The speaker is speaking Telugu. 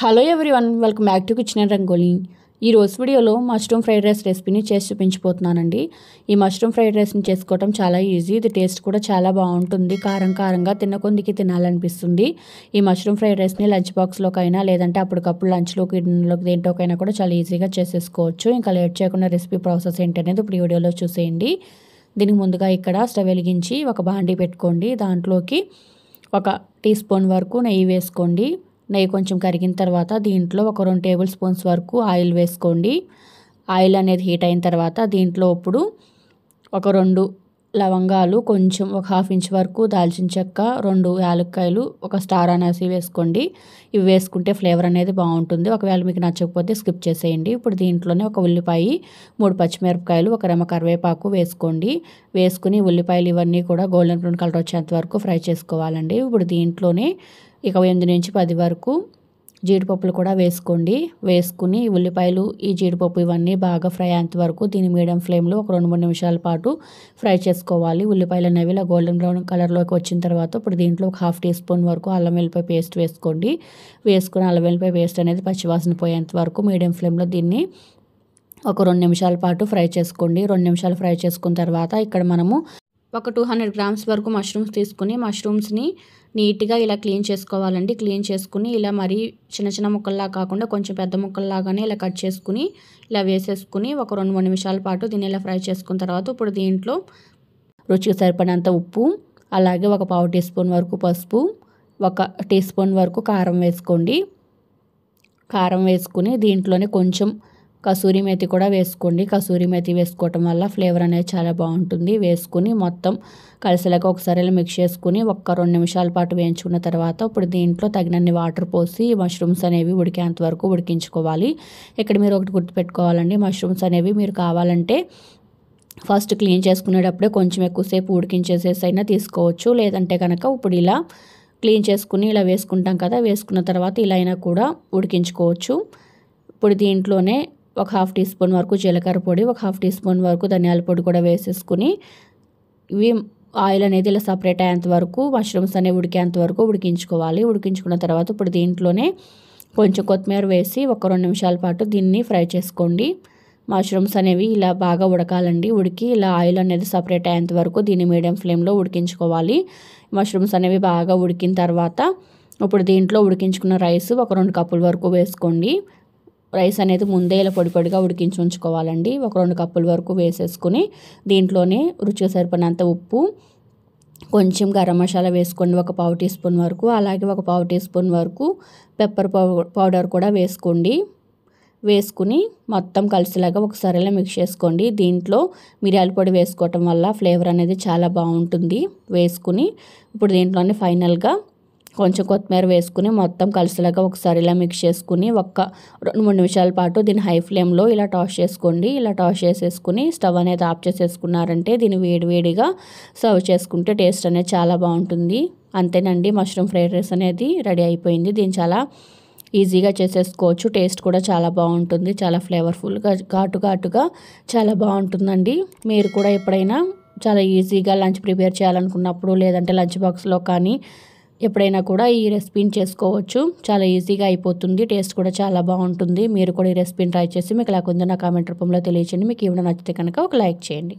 Hello everyone, welcome back to kitchen and rangoli. ఈ రోజు వీడియోలో మష్రూమ్ ఫ్రైడ్ రైస్ రెసిపీని చేసి చూపించబోతున్నానండి. ఈ మష్రూమ్ ఫ్రైడ్ రైస్ని చేసుకోవడం చాలా ఈజీ. ఇది టేస్ట్ కూడా చాలా బాగుంటుంది. కారంగా తిన్న కొందికి తినాలనిపిస్తుంది. ఈ మష్రూమ్ ఫ్రైడ్ రైస్ని లంచ్ బాక్స్లోకైనా లేదంటే అప్పటికప్పుడు లంచ్లోకి డిన్నర్లోకి దేంట్లోకైనా కూడా చాలా ఈజీగా చేసేసుకోవచ్చు. ఇంకా లేట్ చేయకుండా రెసిపీ ప్రాసెస్ ఏంటనేది ఇప్పుడు ఈ వీడియోలో చూసేయండి. దీనికి ముందుగా ఇక్కడ స్టవ్ వెలిగించి ఒక బాండీ పెట్టుకోండి. దాంట్లోకి 1 టీ స్పూన్ వరకు నెయ్యి వేసుకోండి. నెయ్యి కొంచెం కరిగిన తర్వాత దీంట్లో ఒక 2 టేబుల్ స్పూన్స్ వరకు ఆయిల్ వేసుకోండి. ఆయిల్ అనేది హీట్ అయిన తర్వాత దీంట్లో ఇప్పుడు ఒక 2 లవంగాలు, కొంచెం ఒక 1/2 ఇంచ్ వరకు దాల్చిన చెక్క, 2 యాలక్కాయలు, ఒక స్టార్ అనేసి వేసుకోండి. ఇవి వేసుకుంటే ఫ్లేవర్ అనేది బాగుంటుంది. ఒకవేళ మీకు నచ్చకపోతే స్కిప్ చేసేయండి. ఇప్పుడు దీంట్లోనే ఒక ఉల్లిపాయ, 3 పచ్చిమిరపకాయలు, ఒక రెమ్మ కరివేపాకు వేసుకోండి. వేసుకుని ఉల్లిపాయలు ఇవన్నీ కూడా గోల్డెన్ బ్రౌన్ కలర్ వచ్చేంత వరకు ఫ్రై చేసుకోవాలండి. ఇప్పుడు దీంట్లోనే ఇక 8 నుంచి 10 వరకు జీడిపప్పులు కూడా వేసుకోండి. వేసుకుని ఉల్లిపాయలు, ఈ జీడిపప్పు ఇవన్నీ బాగా ఫ్రై అయ్యేంత వరకు దీని మీడియం ఫ్లేమ్లో ఒక 2-3 నిమిషాల పాటు ఫ్రై చేసుకోవాలి. ఉల్లిపాయలు అనేవి ఇలా గోల్డెన్ బ్రౌన్ కలర్లోకి వచ్చిన తర్వాత ఇప్పుడు దీంట్లో ఒక 1/2 టీ స్పూన్ వరకు అల్లం వెల్లిపాయ పేస్ట్ వేసుకోండి. వేసుకుని అల్లం వెల్లిపాయ పేస్ట్ అనేది పచ్చివాసన పోయేంత వరకు మీడియం ఫ్లేమ్లో దీన్ని ఒక 2 నిమిషాల పాటు ఫ్రై చేసుకోండి. 2 నిమిషాలు ఫ్రై చేసుకున్న తర్వాత ఇక్కడ మనము ఒక 200 గ్రామ్స్ వరకు మష్రూమ్స్ తీసుకుని మష్రూమ్స్ని నీట్గా ఇలా క్లీన్ చేసుకోవాలండి. క్లీన్ చేసుకుని ఇలా మరీ చిన్న ముక్కల్లా కాకుండా కొంచెం పెద్ద ముక్కల్లాగానే ఇలా కట్ చేసుకుని ఇలా వేసేసుకుని ఒక 2-3 నిమిషాల పాటు దీన్ని ఇలా ఫ్రై చేసుకున్న తర్వాత ఇప్పుడు దీంట్లో రుచికి సరిపడినంత ఉప్పు, అలాగే ఒక 1/2 టీ స్పూన్ వరకు పసుపు, 1 టీ స్పూన్ వరకు కారం వేసుకోండి. కారం వేసుకుని దీంట్లోనే కొంచెం కసూరి మేతి కూడా వేసుకోండి. కసూరి మేతి వేసుకోవటం వల్ల ఫ్లేవర్ అనేది చాలా బాగుంటుంది. వేసుకుని మొత్తం కలిసేలాగా ఒకసారి ఇలా మిక్స్ చేసుకుని ఒక 2 నిమిషాల పాటు వేయించుకున్న తర్వాత ఇప్పుడు దీంట్లో తగినన్ని వాటర్ పోసి మష్రూమ్స్ అనేవి ఉడికేంత వరకు ఉడికించుకోవాలి. ఇక్కడ మీరు ఒకటి గుర్తుపెట్టుకోవాలండి, మష్రూమ్స్ అనేవి మీరు కావాలంటే ఫస్ట్ క్లీన్ చేసుకునేటప్పుడే కొంచెం ఎక్కువసేపు ఉడికించేసేసి అయినా తీసుకోవచ్చు. లేదంటే కనుక ఇప్పుడు ఇలా క్లీన్ చేసుకుని ఇలా వేసుకుంటాం కదా, వేసుకున్న తర్వాత ఇలా అయినా కూడా ఉడికించుకోవచ్చు. ఇప్పుడు దీంట్లోనే ఒక 1/2 టీ స్పూన్ వరకు జీలకర్ర పొడి, ఒక 1/2 టీ స్పూన్ వరకు ధనియాల పొడి కూడా వేసేసుకుని ఇవి ఆయిల్ అనేది ఇలా సపరేట్ అయ్యేంత వరకు మష్రూమ్స్ అనేవి ఉడికేంత వరకు ఉడికించుకోవాలి. ఉడికించుకున్న తర్వాత ఇప్పుడు దీంట్లోనే కొంచెం కొత్తిమీర వేసి ఒక 2 నిమిషాల పాటు దీన్ని ఫ్రై చేసుకోండి. మష్రూమ్స్ అనేవి ఇలా బాగా ఉడకాలండి. ఉడికి ఇలా ఆయిల్ అనేది సపరేట్ అయ్యేంత వరకు దీన్ని మీడియం ఫ్లేమ్లో ఉడికించుకోవాలి. మష్రూమ్స్ అనేవి బాగా ఉడికిన తర్వాత ఇప్పుడు దీంట్లో ఉడికించుకున్న రైస్ ఒక 2 కప్పుల వరకు వేసుకోండి. రైస్ అనేది ముందే ఇలా పొడిగా ఉడికించి ఉంచుకోవాలండి. ఒక 2 కప్పుల వరకు వేసేసుకుని దీంట్లోనే రుచికి సరిపడినంత ఉప్పు, కొంచెం గరం మసాలా వేసుకోండి ఒక 1/2 టీ స్పూన్ వరకు, అలాగే ఒక 1/2 టీ స్పూన్ వరకు పెప్పర్ పౌడర్ కూడా వేసుకోండి. వేసుకుని మొత్తం కలిసేలాగా ఒకసారి ఇలా మిక్స్ చేసుకోండి. దీంట్లో మిరియాల పొడి వేసుకోవటం వల్ల ఫ్లేవర్ అనేది చాలా బాగుంటుంది. వేసుకుని ఇప్పుడు దీంట్లోనే ఫైనల్గా కొంచెం కొత్తిమీర వేసుకుని మొత్తం కలిసేలాగా ఒకసారి ఇలా మిక్స్ చేసుకుని ఒక 2-3 నిమిషాల పాటు దీన్ని హై ఫ్లేమ్లో ఇలా టాస్ చేసుకోండి. ఇలా టాస్ చేసేసుకుని స్టవ్ అనేది ఆఫ్ చేసేసుకున్నారంటే దీన్ని వేడిగా సర్వ్ చేసుకుంటే టేస్ట్ అనేది చాలా బాగుంటుంది. అంతేనండి, మష్రూమ్ ఫ్రైడ్ రైస్ అనేది రెడీ అయిపోయింది. దీన్ని చాలా ఈజీగా చేసేసుకోవచ్చు. టేస్ట్ కూడా చాలా బాగుంటుంది. చాలా ఫ్లేవర్ఫుల్గా ఘాటుగా చాలా బాగుంటుందండి. మీరు కూడా ఎప్పుడైనా చాలా ఈజీగా లంచ్ ప్రిపేర్ చేయాలనుకున్నప్పుడు లేదంటే లంచ్ బాక్స్లో కానీ ఎప్పుడైనా కూడా ఈ రెసిపీని చేసుకోవచ్చు. చాలా ఈజీగా అయిపోతుంది. టేస్ట్ కూడా చాలా బాగుంటుంది. మీరు కూడా ఈ రెసిపీని ట్రై చేసి మీకు ఎలా ఉందో నా కామెంట్ రూపంలో తెలియచేయండి. మీకు ఏమైనా నచ్చితే కనుక ఒక లైక్ చేయండి.